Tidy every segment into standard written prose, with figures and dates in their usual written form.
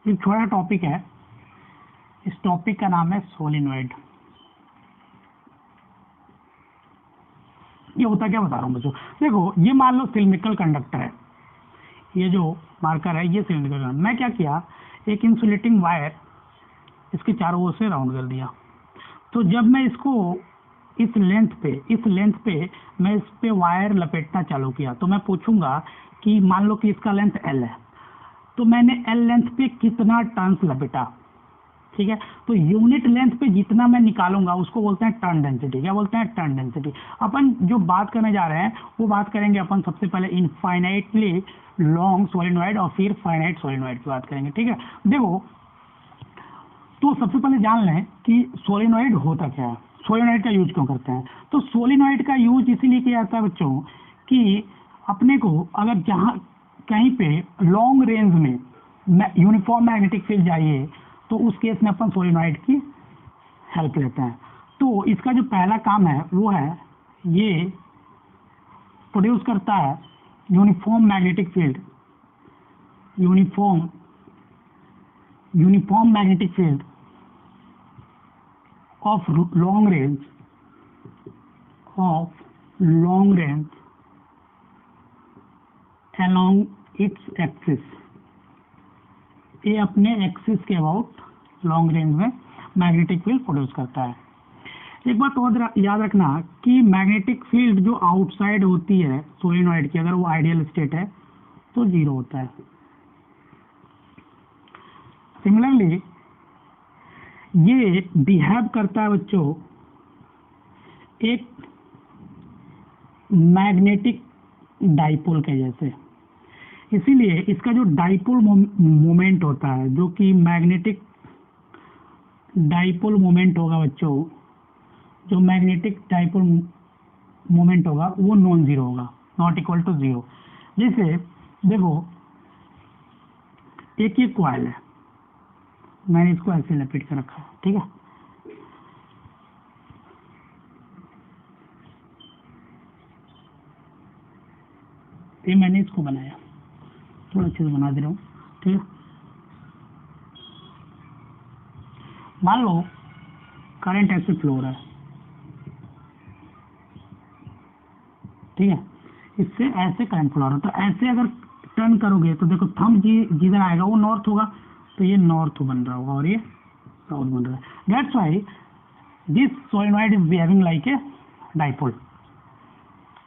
एक छोटा टॉपिक है, इस टॉपिक का नाम है सोलेनॉइड। ये होता क्या बता रहा हूँ बच्चों। देखो ये मान लो सिलिंड्रिकल कंडक्टर है, ये जो मार्कर है ये सिलिंड्रिकल कंडक्टर। मैं क्या किया, एक इंसुलेटिंग वायर इसके चारों ओर से राउंड कर दिया। तो जब मैं इसको इस लेंथ पे मैं इस पे वायर लपेटना चालू किया, तो मैं पूछूंगा कि मान लो कि इसका लेंथ L है, तो मैंने L लेंथ पे कितना टर्न्स लपेटा, ठीक है। तो यूनिट लेंथ पे जितना मैं निकालूंगा उसको बोलते हैं टर्न डेंसिटी। क्या बोलते हैं? Turn density. अपन जो बात करने जा रहे हैं वो बात करेंगे अपन सबसे पहले इनफाइनाइटली लॉन्ग सोलेनॉइड और फिर फाइनाइट सोलेनॉइड की बात करेंगे, ठीक है। देखो तो सबसे पहले जान लें कि सोलेनॉइड होता क्या है, सोलेनॉइड का यूज क्यों करते हैं। तो सोलेनॉइड का यूज इसीलिए किया जाता है बच्चों कि अपने को अगर जहाँ कहीं पे लॉन्ग रेंज में यूनिफॉर्म मैग्नेटिक फील्ड चाहिए तो उस केस में अपन सोलेनॉइड की हेल्प लेते हैं। तो इसका जो पहला काम है वो है ये प्रोड्यूस करता है uniform magnetic field, uniform magnetic field of long range along its axis। ये अपने एक्सिस के अबाउट लॉन्ग रेंज में मैग्नेटिक फील्ड प्रोड्यूस करता है। एक बात और याद रखना कि मैग्नेटिक फील्ड जो आउटसाइड होती है सोलेनॉइड की, अगर वो आइडियल स्टेट है तो 0 होता है। सिमिलरली ये बिहेव करता है बच्चों एक मैग्नेटिक डाइपोल के जैसे। इसीलिए इसका जो डाइपोल मोमेंट होता है, जो कि मैग्नेटिक डाइपोल मोमेंट होगा बच्चों, जो मैग्नेटिक डाइपोल मोमेंट होगा वो नॉन जीरो होगा, नॉट इक्वल टू 0। जैसे देखो एक ये कॉइल है, मैंने इसको ऐसे लपेट कर रखा है, ठीक है। ये मैंने इसको बनाया, थोड़ा अच्छे से बना दे रहा हूँ, ठीक है। मान लो करंट ऐसे फ्लो हो रहा है, ठीक है, इससे ऐसे करंट फ्लो हो रहा है। तो ऐसे अगर टर्न करोगे तो देखो थंब जिधर आएगा वो नॉर्थ होगा, तो ये नॉर्थ बन रहा होगा और ये साउथ बन रहा है। That's why this solenoid is behaving like a dipole.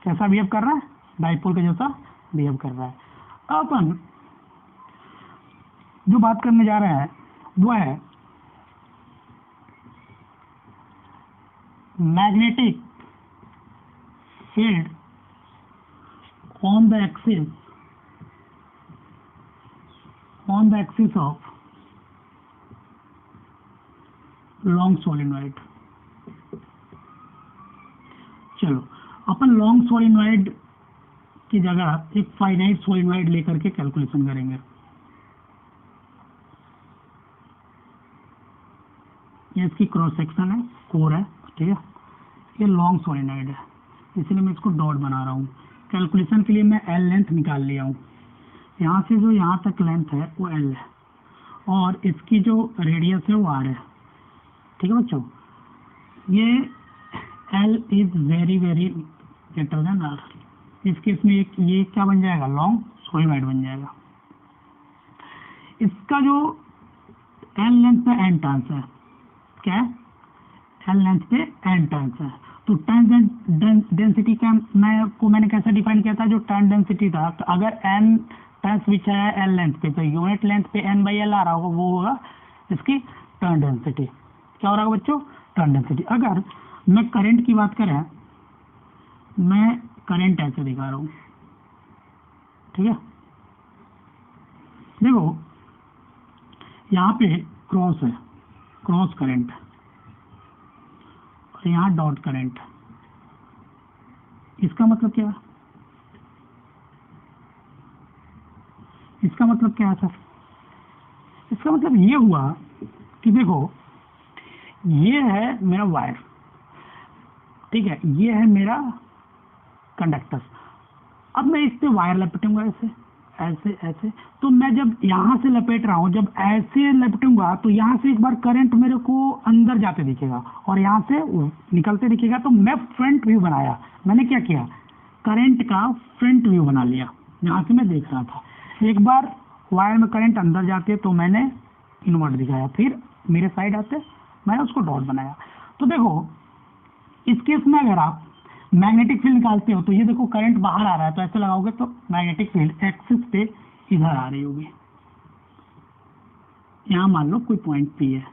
कैसा बिहेव कर रहा है? डाइपोल के जैसा बिहेव कर रहा है। अपन जो बात करने जा रहे हैं वो है magnetic field on the axis of long solenoid। चलो अपन लॉन्ग सोलेनॉइड की जगह एक फाइनाइट सोलेनॉइड लेकर के कैलकुलेशन करेंगे। ये इसकी क्रॉस सेक्शन है, कोर है, ठीक है। ये लॉन्ग सोलेनॉइड है, इसलिए मैं इसको डॉट बना रहा हूँ। कैलकुलेशन के लिए मैं L लेंथ निकाल लिया हूँ। यहाँ से जो यहाँ तक लेंथ है वो L है और इसकी जो रेडियस है वो R है, ठीक है बच्चों। ये L is very very greater than R। इस केस में ये क्या बन जाएगा? लॉन्ग सोलेनॉइड बन जाएगा। इसका जो L लेंथ पे N टर्न्स है, क्या है? L लेंथ पे N टर्न्स है। तो टर्न डेंसिटी का मैंने कैसे डिफाइन किया था? जो टर्न डेंसिटी था, तो अगर N टर्न्स बिछा है L लेंथ पे तो यूनिट लेंथ पे N/L आ रहा होगा, वो होगा इसकी टर्न डेंसिटी। क्या हो रहा होगा बच्चों? Turn density. अगर मैं करंट की बात करें, मैं करंट ऐसे दिखा रहा हूँ, ठीक है। देखो यहाँ पे क्रॉस है, क्रॉस करंट, और यहाँ डॉट करंट। इसका मतलब क्या है? इसका मतलब क्या है सर? इसका मतलब ये हुआ कि देखो ये है मेरा वायर, ठीक है, ये है मेरा कंडक्टर। अब मैं इस पे वायर लपेटूंगा, ऐसे ऐसे, तो मैं जब यहाँ से लपेट रहा हूँ, जब ऐसे लपेटूंगा तो यहाँ से एक बार करंट मेरे को अंदर जाते दिखेगा और यहाँ से निकलते दिखेगा। तो मैं फ्रंट व्यू बनाया, मैंने क्या किया, करंट का फ्रंट व्यू बना लिया, यहाँ से मैं देख रहा था। एक बार वायर में करंट अंदर जाते तो मैंने इन्वर्ट दिखाया, फिर मेरे साइड आते मैंने उसको डॉट बनाया। तो देखो इस केस में अगर आप मैग्नेटिक फील्ड निकालते हो तो ये देखो करंट बाहर आ रहा है, तो ऐसे लगाओगे तो मैग्नेटिक फील्ड एक्सिस पे इधर आ रही होगी। यहाँ मान लो कोई पॉइंट पी है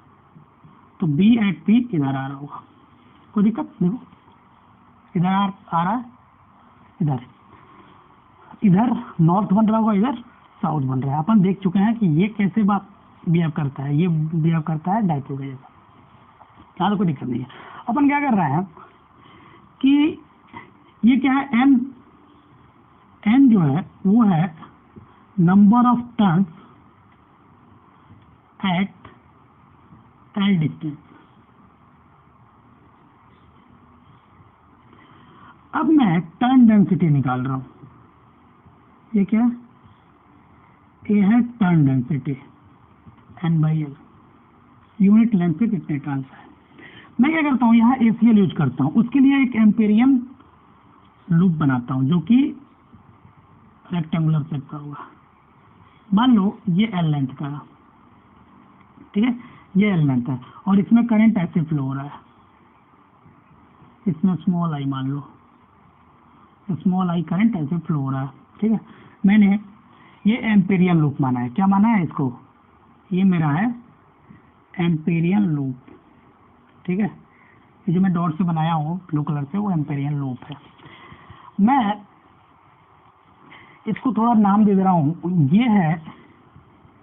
तो बी एट पी इधर आ रहा होगा, कोई दिक्कत देखो इधर आ रहा है, इधर नॉर्थ बन रहा होगा, इधर साउथ बन रहा है। अपन देख चुके हैं कि ये कैसे बात बिहेव करता है, ये बिहेव करता है डाइपोल के जैसा। यहाँ तो कोई दिक्कत नहीं है। अपन क्या कर रहे हैं कि ये क्या है, एन जो है वो है number of turns eight L distance. अब मैं टर्न डेंसिटी निकाल रहा हूं, ये क्या है, ये है turn density N/L, unit length पे कितने टर्न्स है। मैं क्या करता हूँ, यहाँ ACL यूज करता हूँ, उसके लिए एक एम्पेरियन लूप बनाता हूँ जो कि रेक्टेंगुलर शेप का होगा। मान लो ये L लेंथ का है, ठीक है, ये L लेंथ है और इसमें करंट ऐसे फ्लो हो रहा है, इसमें स्मॉल आई मान लो, स्मॉल आई करंट ऐसे फ्लो हो रहा है, ठीक है। मैंने ये एम्पेरियन लूप माना है, क्या माना है इसको, ये मेरा है एम्पेरियन लूप, ठीक है। ये जो मैं डॉट से बनाया हूँ ब्लू कलर से वो एम्पेरियन लूप है। मैं इसको थोड़ा नाम दे दे रहा हूँ, ये है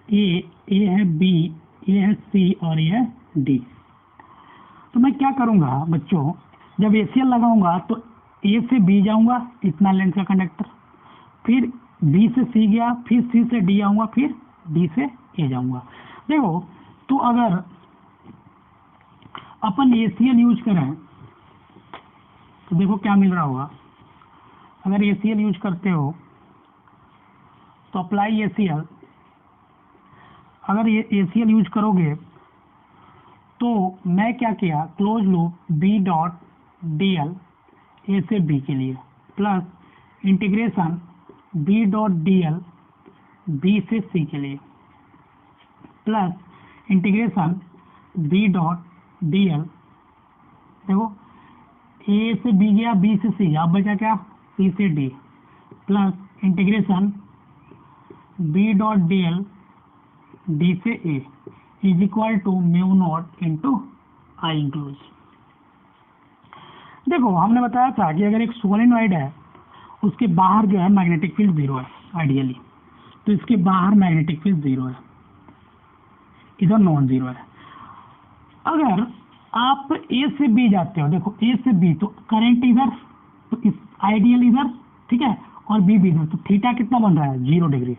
ए है बी, ये है सी और ये है डी। तो मैं क्या करूँगा बच्चों, जब ACL लगाऊंगा तो ए से बी जाऊंगा, इतना लेंथ का कंडक्टर, फिर बी से सी गया, फिर सी से डी आऊंगा, फिर डी से ए जाऊंगा। देखो तो अगर अपन ACL यूज करें तो देखो क्या मिल रहा होगा। अगर ACL यूज करते हो तो अप्लाई ACL, अगर ये ACL यूज करोगे तो मैं क्या किया, close loop B dot D L A से बी के लिए plus integration B dot D L B से सी के लिए plus integration B dot D L, देखो ए से बी गया, बी से सी गया, अब बचा क्या, सी से D plus integration B dot D L D से A is equal to mu naught into I enclose. देखो हमने बताया था कि अगर एक सोलेनॉइड है उसके बाहर जो है मैग्नेटिक फील्ड 0 है आइडियली, तो इसके बाहर मैग्नेटिक फील्ड 0 है, इधर नॉन 0 है। अगर आप ए से बी जाते हो, देखो ए से बी तो करंट इधर, तो इस आइडियल इधर, ठीक है, और बी इधर, तो थीटा कितना बन रहा है 0 डिग्री,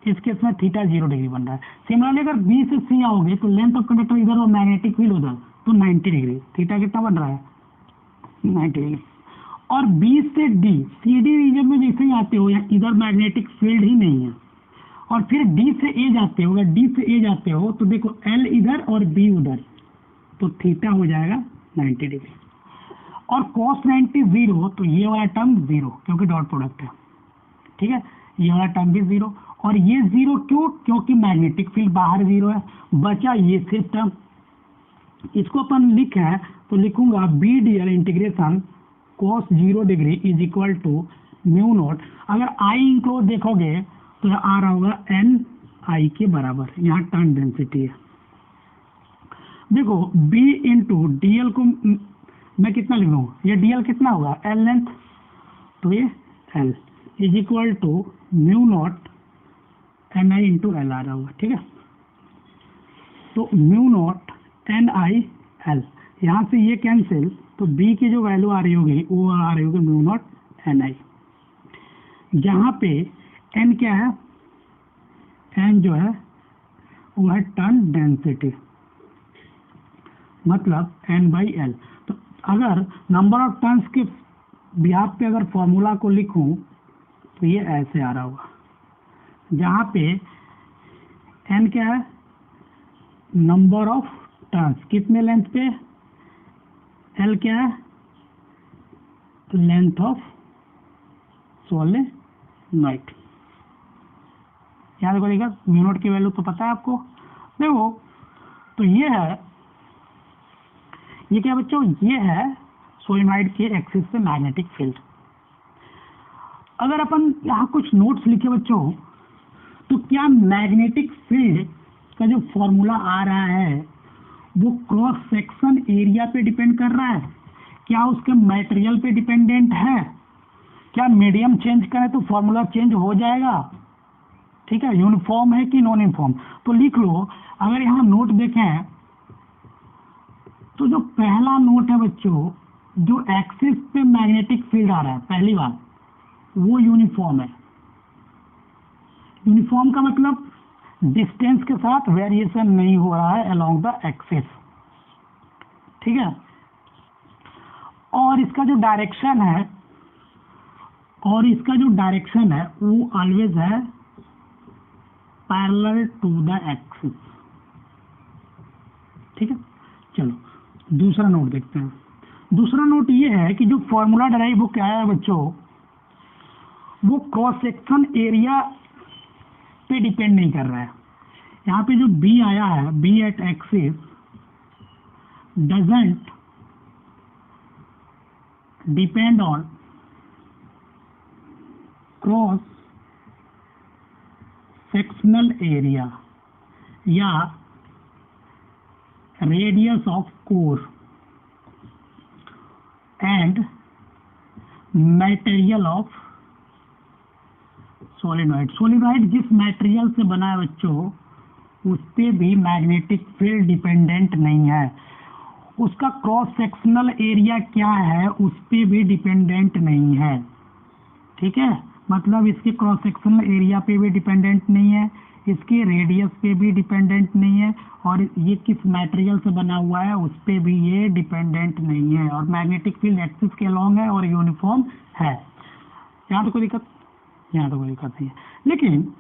इस केस में थीटा 0 डिग्री बन रहा है। सिमिलरली अगर बी से सी आओगे तो लेंथ ऑफ कंडक्टर इधर और मैग्नेटिक फील्ड उधर, तो 90 डिग्री, थीटा कितना बन रहा है 90 डिग्री। और बी से डी, सी डी रीजन में जैसे ही आते हो इधर मैग्नेटिक फील्ड ही नहीं है, और फिर डी से ए जाते हो, अगर डी से ए जाते हो तो देखो एल इधर और बी उधर, तो थीटा हो जाएगा 90 डिग्री। और cos 90 0, तो ये वाला टर्म 0 क्योंकि डॉट प्रोडक्ट है, ठीक है, ये वाला टर्म भी 0 और ये 0 क्यों, क्योंकि मैग्नेटिक फील्ड बाहर 0 है। बचा ये सिर्फ टर्म, इसको अपन लिखे है तो लिखूंगा B D L integration cos 0 degree is equal to mu naught. अगर आई इंक्लोज देखोगे तो आ रहा होगा एन आई के बराबर, यहाँ टर्न डेंसिटी है। देखो B इंटू डी एल को मैं कितना लिख लूँ, ये डी एल कितना होगा एल लेंथ, तो ये L is equal to mu naught N I into L आ रहा होगा, ठीक है। तो mu naught N I L, यहाँ से ये कैंसिल, तो B की जो वैल्यू आ रही होगी वो आ रही होगी म्यू नॉट एन आई, जहाँ पे N क्या है, N जो है वो है टर्न डेंसिटी, मतलब N/L। तो अगर नंबर ऑफ टर्न्स के बिहाफ पे अगर फॉर्मूला को लिखूं तो ये ऐसे आ रहा होगा, जहाँ पे n क्या है, नंबर ऑफ टर्न्स, कितने लेंथ पे, l क्या है, लेंथ ऑफ सोलेनॉइड। यहाँ देखो देखा म्यू नॉट की वैल्यू तो पता है आपको। देखो तो ये है, ये क्या बच्चों, ये है सोलेनॉइड के एक्सिस पे मैग्नेटिक फील्ड। अगर अपन यहाँ कुछ नोट्स लिखे बच्चों, तो क्या मैग्नेटिक फील्ड का जो फॉर्मूला आ रहा है वो क्रॉस सेक्शन एरिया पे डिपेंड कर रहा है, क्या उसके मटेरियल पे डिपेंडेंट है, क्या मीडियम चेंज करें तो फॉर्मूला चेंज हो जाएगा, ठीक है, यूनिफॉर्म है कि नॉन यूनिफॉर्म। तो लिख लो, अगर यहाँ नोट देखें तो जो पहला नोट है बच्चों, जो एक्सिस पे मैग्नेटिक फील्ड आ रहा है पहली बार, वो यूनिफॉर्म है। यूनिफॉर्म का मतलब डिस्टेंस के साथ वेरिएशन नहीं हो रहा है अलोंग द एक्सिस, ठीक है। और इसका जो डायरेक्शन है, वो ऑलवेज है पैरेलल टू द एक्सिस, ठीक है। चलो दूसरा नोट देखते हैं। दूसरा नोट ये है कि जो फॉर्मूला डराइव वो क्या है बच्चों, वो क्रॉस सेक्शन एरिया पे डिपेंड नहीं कर रहा है। यहाँ पे जो बी आया है, B at axis doesn't depend on cross sectional area या radius of core and material of solenoid. Solenoid जिस मटेरियल से बना है बच्चों, उस पे भी मैग्नेटिक फील्ड डिपेंडेंट नहीं है। उसका क्रॉस सेक्शनल एरिया क्या है, उस पे भी डिपेंडेंट नहीं है, ठीक है। मतलब इसके क्रॉस सेक्शनल एरिया पे भी डिपेंडेंट नहीं है, इसके रेडियस पे भी डिपेंडेंट नहीं है, और ये किस मटेरियल से बना हुआ है उस पे भी ये डिपेंडेंट नहीं है, और मैग्नेटिक फील्ड एक्सिस के अलॉन्ग है और यूनिफॉर्म है। यहाँ तो कोई दिक्कत नहीं है। लेकिन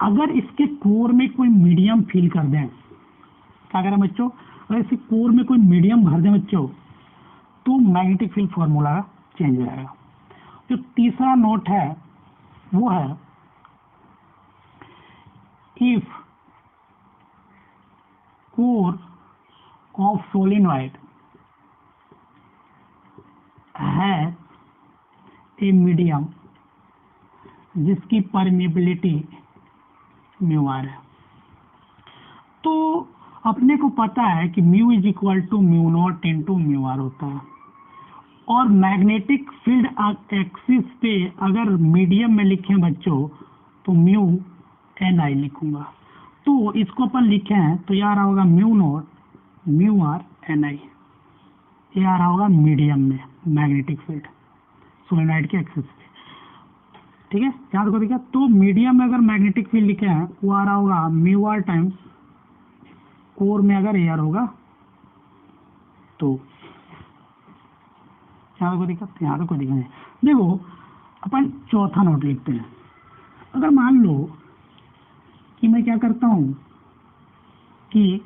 अगर इसके कोर में कोई मीडियम फिल कर दें, क्या करें बच्चों, अगर इसके कोर में कोई मीडियम भर दें बच्चों, तो मैग्नेटिक फील्ड फॉर्मूला चेंज हो जाएगा। जो तीसरा नोट है वो है, इफ कोर ऑफ सोलेनॉइड है ए मीडियम जिसकी परमेबिलिटी म्यू आर है, तो अपने को पता है कि mu is equal to mu naught into mu R होता है। और मैग्नेटिक फील्ड एक्सिस पे अगर मीडियम में लिखें बच्चों, तो म्यू एन आई लिखूंगा। तो इसको अपन लिखें तो ये आ रहा होगा mu naught mu R N I, ये आ रहा होगा मीडियम में मैग्नेटिक फील्ड सोलेनॉइड के एक्सिस पे, ठीक है। याद करो क्या, तो मीडियम में अगर मैग्नेटिक फील्ड लिखे हैं वो आ रहा होगा म्यू आर टाइम्स कोर में अगर एयर होगा तो, यहाँ तो कोई दिक्कत नहीं। देखो अपन चौथा नोट लिखते हैं। अगर मान लो कि मैं क्या करता हूँ कि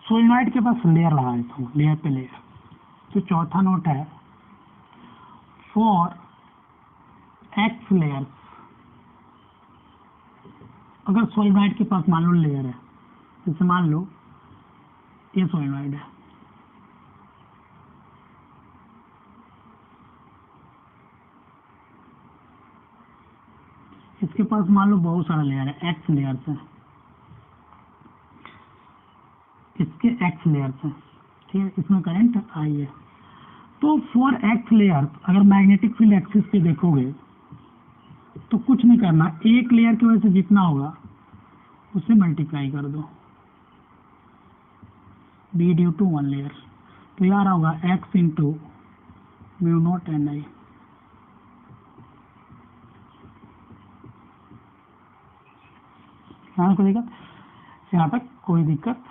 सोलेनॉइड के पास लेयर लगा देता हूँ, लेयर पे लेयर। तो चौथा नोट है, फॉर एक्स लेयर, अगर सोलेनॉइड के पास मान लो लेयर है, जैसे मान लो ये सोलेनॉइड है, इसके पास मान लो बहुत सारा लेयर है, एक्स लेयर से, इसके एक्स लेयर से, ठीक है, इसमें करंट आई है। तो फॉर एक्स लेयर अगर मैग्नेटिक फील्ड एक्सिस पे देखोगे तो कुछ नहीं करना, एक लेयर की वजह से जितना होगा उसे मल्टीप्लाई कर दो, B due to one layer, तो यार होगा X into mu naught N I. यहाँ तक कोई दिक्कत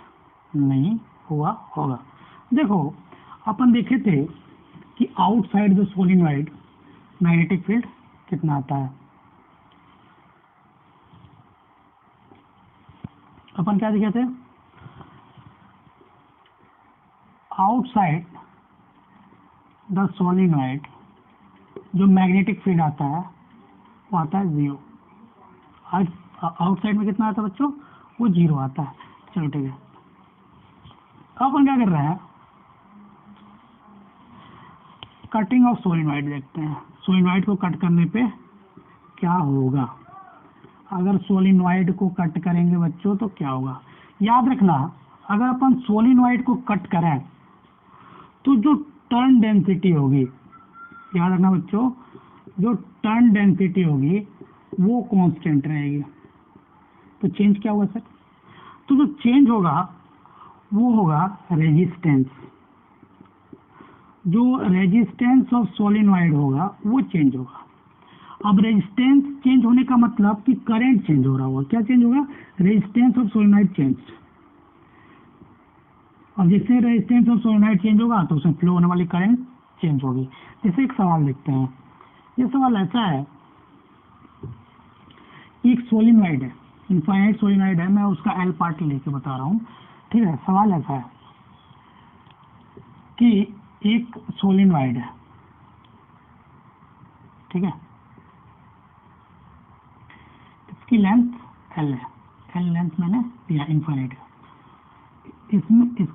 नहीं हुआ होगा। देखो अपन देखे थे कि outside the solenoid magnetic field कितना आता है। अपन क्या दिखे थे, आउटसाइड द सोलिनॉइड जो मैग्नेटिक फील्ड आता है वो आता है 0। आज आउटसाइड में कितना आता है बच्चों, वो 0 आता है। चलो ठीक है, अब अपन क्या कर रहे हैं, कटिंग ऑफ सोलिनॉइड देखते हैं। सोलिनॉइड को कट करने पे क्या होगा, अगर सोलिनॉइड को कट करेंगे बच्चों तो क्या होगा। याद रखना, अगर अपन सोलिनॉइड को कट करें तो जो टर्न डेंसिटी होगी, याद रखना बच्चों, जो टर्न डेंसिटी होगी वो कांस्टेंट रहेगी। तो चेंज क्या होगा सर, तो जो चेंज होगा वो होगा रेजिस्टेंस। जो रेजिस्टेंस ऑफ सोलिनॉइड होगा वो चेंज होगा। अब रेजिस्टेंस चेंज होने का मतलब कि करंट चेंज हो रहा होगा। क्या चेंज होगा, रेजिस्टेंस ऑफ सोलिनॉइड चेंज। और जिससे रेजिस्टेंस ऑफ सोलिनॉइड चेंज होगा तो उसमें फ्लो होने वाली करंट चेंज होगी। जैसे एक सवाल देखते हैं, ये सवाल ऐसा है, एक सोलिनॉइड है, इनफाइनाइट सोलिनॉइड है, मैं उसका एल पार्ट लेके बता रहा हूँ, ठीक है। सवाल ऐसा है कि एक सोलिनॉइड है, ठीक है, इसकी लेंथ एल है, एल लेंथ मैंने दिया, इनफाइनाइट है। इसमें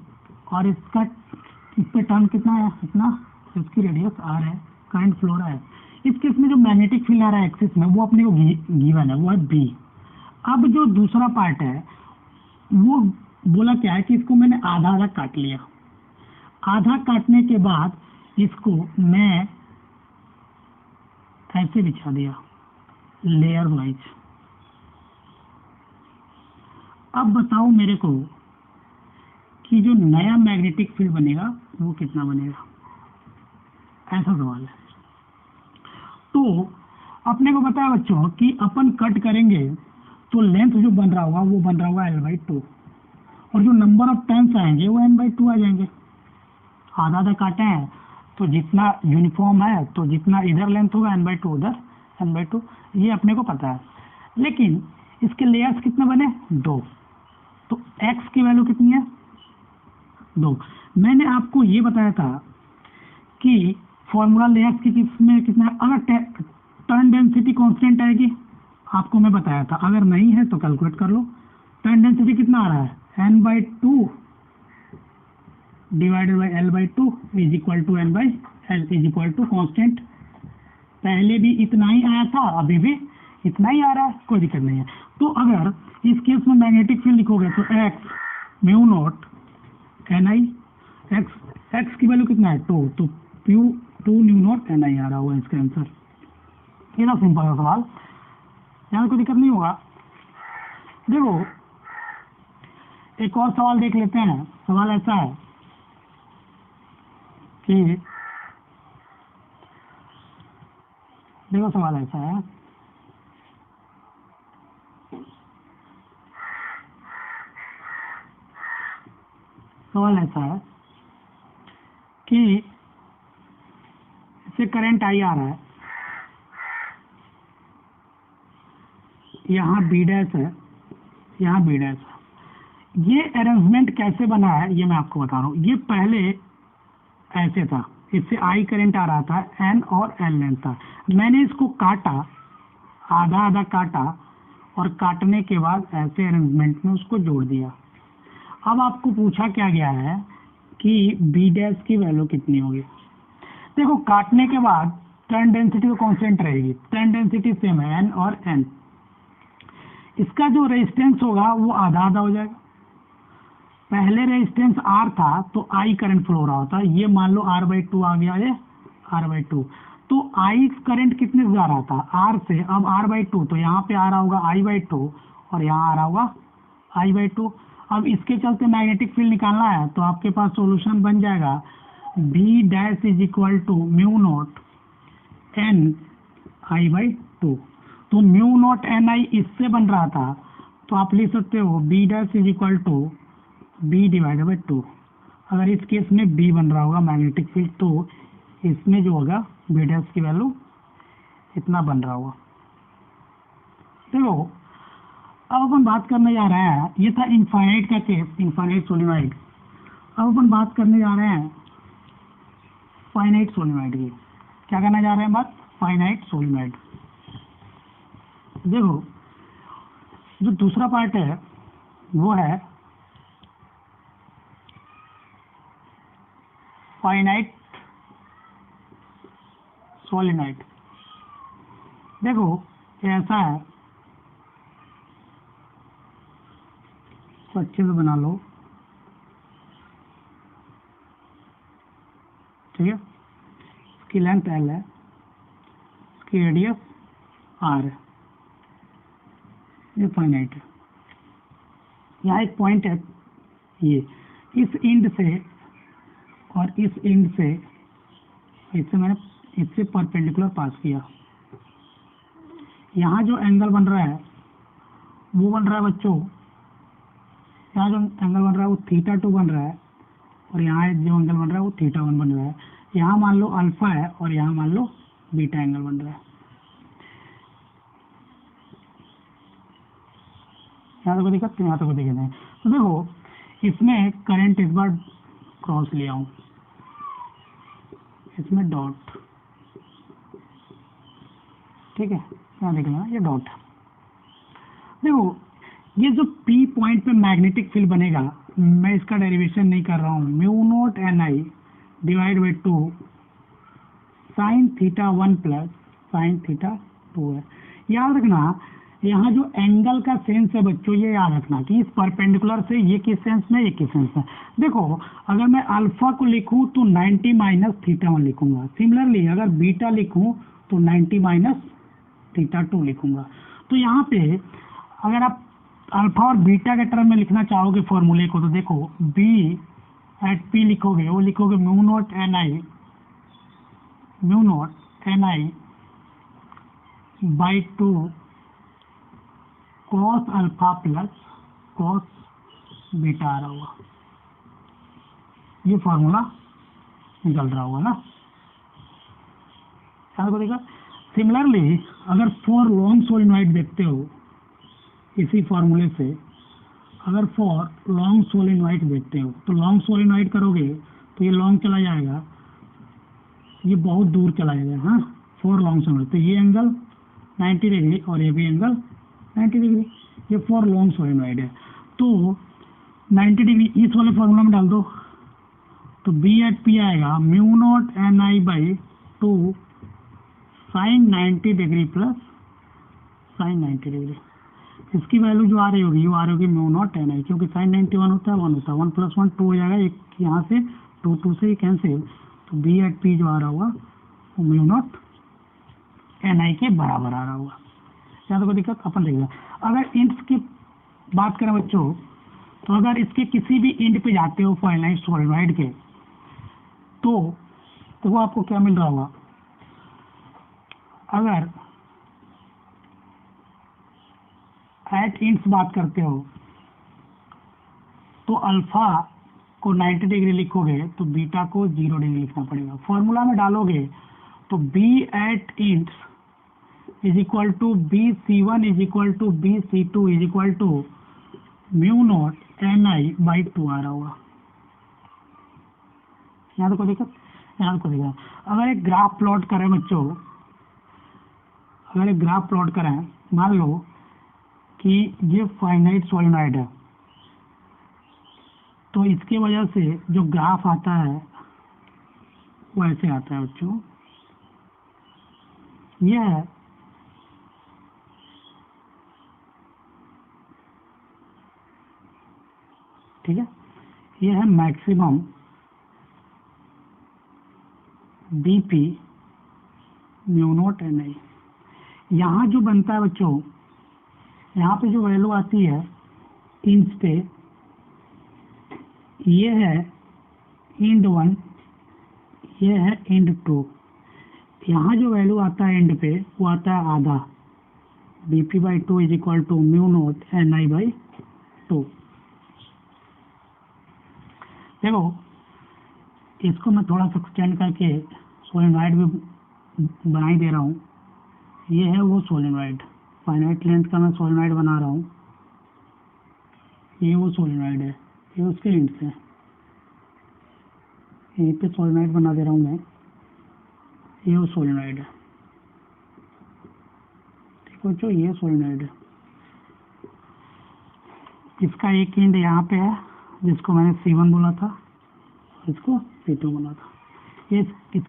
और इसका इस पे टर्न कितना है, इतना, इसकी रेडियस आर है, करंट फ्लो रहा है। इस केस में जो मैग्नेटिक फील्ड आ रहा है एक्सिस में वो अपने को गिवन है, वो है बी। अब जो दूसरा पार्ट है वो बोला क्या है कि इसको मैंने आधा आधा काट लिया। आधा काटने के बाद इसको मैं ऐसे बिछा दिया लेयर वाइज। अब बताओ मेरे को कि जो नया मैग्नेटिक फील्ड बनेगा वो कितना बनेगा, ऐसा सवाल है। तो अपने को पता है बच्चों कि अपन कट करेंगे तो लेंथ जो बन रहा होगा वो बन रहा होगा l/2, और जो नंबर ऑफ टर्न्स आएंगे वो n/2 आ जाएंगे। आधा आधा काटे हैं तो जितना यूनिफॉर्म है तो जितना इधर लेंथ होगा n/2 उधर n/2, ये अपने को पता है। लेकिन इसके लेयर्स कितने बने, 2। तो x की वैल्यू कितनी है, 2। मैंने आपको ये बताया था कि फॉर्मूला लेयर्स की किसमें कितना है, अगर टर्न डेंसिटी कांस्टेंट आएगी, आपको मैं बताया था, अगर नहीं है तो कैलकुलेट कर लो। टर्न डेंसिटी कितना आ रहा है, n/2 divided by l/2 is equal to n/l is equal to constant. पहले भी इतना ही आया था, अभी भी इतना ही आ रहा है, कोई दिक्कत नहीं है। तो अगर इस केस में मैग्नेटिक फील्ड लिखोगे तो x mu naught ni, x की वैल्यू कितना है, 2, तो 2 न्यू नॉट ni आ रहा होगा इसका आंसर। ये ना सिंपल है सवाल, यहाँ कोई दिक्कत नहीं होगा। देखो एक और सवाल देख लेते हैं। सवाल ऐसा है कि देखो सवाल ऐसा है, सवाल ऐसा है कि इससे करंट आई आ रहा है, यहाँ बी डैश है, यहाँ बी डैश है। ये अरेंजमेंट कैसे बना है ये मैं आपको बता रहा हूँ। ये पहले ऐसे था, इससे आई करंट आ रहा था, एन और एल लेंथ था। मैंने इसको काटा, आधा आधा काटा, और काटने के बाद ऐसे अरेंजमेंट में उसको जोड़ दिया। अब आपको पूछा क्या गया है कि बी डैश की वैल्यू कितनी होगी। देखो काटने के बाद टर्न डेंसिटी तो कांस्टेंट रहेगी, टर्न डेंसिटी सेम है एन और एन। इसका जो रेजिस्टेंस होगा वो आधा आधा हो जाएगा। पहले रेजिस्टेंस R था तो I करंट फ्लो हो रहा होता, ये मान लो R/2 आ गया, ये R/2। तो I करंट कितने से जा रहा था, R से, अब R/2, तो यहाँ पे आ रहा होगा I/2 और यहाँ आ रहा होगा I/2। अब इसके चलते मैग्नेटिक फील्ड निकालना है तो आपके पास सॉल्यूशन बन जाएगा B dash is equal to mu naught N I/2। तो म्यू नॉट NI इससे बन रहा था, तो आप लिख सकते हो B dash is equal to B divided by 2। अगर इस केस में B बन रहा होगा मैग्नेटिक फील्ड तो इसमें जो होगा B डैश की वैल्यू इतना बन रहा होगा। देखो अब अपन बात करने जा रहे हैं, ये था इनफाइनाइट का केस, इनफाइनाइट सोलिनॉइड। अब अपन बात करने जा रहे हैं फाइनाइट सोलिनॉइड की। क्या करने जा रहे हैं बात? Finite solenoid. देखो जो दूसरा पार्ट है वो है फाइनाइट सोलिनॉइड। देखो ये ऐसा है, तो अच्छे से बना लो, ठीक है। इसकी लेंथ L है, इसकी रेडियस R है, ये फाइनाइट है। यहाँ एक पॉइंट है, ये इस एंड से और इस एंड से, इससे मैंने इससे परपेंडिकुलर पास किया। यहाँ जो एंगल बन रहा है वो बन रहा है बच्चों, यहाँ जो एंगल बन रहा है वो θ2 बन रहा है, और यहाँ जो एंगल बन रहा है वो θ1 बन रहा है। यहाँ मान लो अल्फा है और यहाँ मान लो बीटा एंगल बन रहा है। यहाँ तक दिक्कत, यहाँ तक दिक्कत है। तो देखो इसमें करंट इस बार क्रॉस ले आऊं, इसमें डॉट, ठीक है, यहाँ देख लेना ये डॉट है। देखो ये जो P पॉइंट पे मैग्नेटिक फील्ड बनेगा, मैं इसका डेरिवेशन नहीं कर रहा हूँ, mu naught Ni divide by 2 sine θ1 plus sine θ2 है। याद रखना यहाँ जो एंगल का सेंस है बच्चों, ये याद रखना कि इस परपेंडिकुलर से ये किस सेंस में, ये किस सेंस में। देखो अगर मैं अल्फा को लिखूं तो 90 माइनस θ1 लिखूंगा, सिमिलरली अगर बीटा लिखूं तो 90 माइनस θ2 लिखूंगा। तो यहाँ पे अगर आप अल्फा और बीटा के टर्म में लिखना चाहोगे फॉर्मूले को, तो देखो बी एट पी लिखोगे, वो लिखोगे mu naught Ni by 2 cos alpha plus cos beta आ रहा होगा, ये फॉर्मूला निकल रहा होगा ना। को देखा। सिमिलरली अगर फॉर लॉन्ग सोलिनॉइड देखते हो इसी फॉर्मूले से, अगर फॉर लॉन्ग सोलिनॉइड देखते हो तो लॉन्ग सोलिनॉइड करोगे तो ये लॉन्ग चला जाएगा, ये बहुत दूर चला जाएगा। हाँ फॉर लॉन्ग सोलिनॉइड, तो ये एंगल 90 डिग्री और ये भी एंगल 90 डिग्री, ये फॉर लॉन्ग सोलिनॉइड है। तो 90 डिग्री इस वाले फॉर्मूला में डाल दो, तो बी एट पी आएगा mu naught Ni by 2 sine 90 degree plus sine 90 degree. इसकी वैल्यू जो आ रही होगी वो आ रही होगी म्यू नॉट Ni, क्योंकि साइन 90 1 होता है, 1 होता है, 1 प्लस 1 2 हो जाएगा, एक यहाँ से 2 से ही कैंसिल, तो बी एट पी जो आ रहा होगा वो म्यू नॉट Ni के बराबर आ रहा होगा। यहाँ तो कोई दिक्कत, अपन देखेगा। अगर इंड्स की बात करें बच्चों, तो अगर इसके किसी भी इंड पे जाते हो फाइनाइट सोलिनॉइड के, तो वो आपको क्या मिल रहा होगा। अगर एट इंड्स बात करते हो तो अल्फा को 90 डिग्री लिखोगे तो बीटा को 0 डिग्री लिखना पड़ेगा। फॉर्मूला में डालोगे तो B at ends is equal to B C one is equal to B C two is equal to mu naught Ni by 2 आ रहा होगा। यहाँ तो कोई दिक्कत, यहाँ तो कोई दिक्कत। अगर एक ग्राफ प्लॉट करें बच्चों, अगर एक ग्राफ प्लॉट करें, मान लो कि ये फाइनाइट सोलिनॉइड है, तो इसके वजह से जो ग्राफ आता है वो ऐसे आता है बच्चों, ये है ठीक है, ये है maximum BP mu naught Ni। यहाँ जो बनता है बच्चों, यहाँ पे जो वैल्यू आती है इंच पे, ये है इंड 1, ये है इंड 2। यहाँ जो वैल्यू आता है एंड पे वो आता है आधा, BP by 2 is equal to mu naught Ni by 2। देखो इसको मैं थोड़ा सा एक्सटेंड करके सोलिनॉइड भी बना ही दे रहा हूँ, ये है वो सोलेनॉइड, फाइनाइट लेंथ का मैं सोलेनॉइड बना रहा हूँ। ये वो सोलेनॉइड है, ये उसके एंड से यहीं पे सोलेनॉइड बना दे रहा हूँ मैं। ये वो सोलेनॉइड है, ठीक है बच्चों, ये सोलेनॉइड है। इसका एक एंड यहाँ पे है जिसको मैंने C1 बोला था, इसको C2 बोला था। ये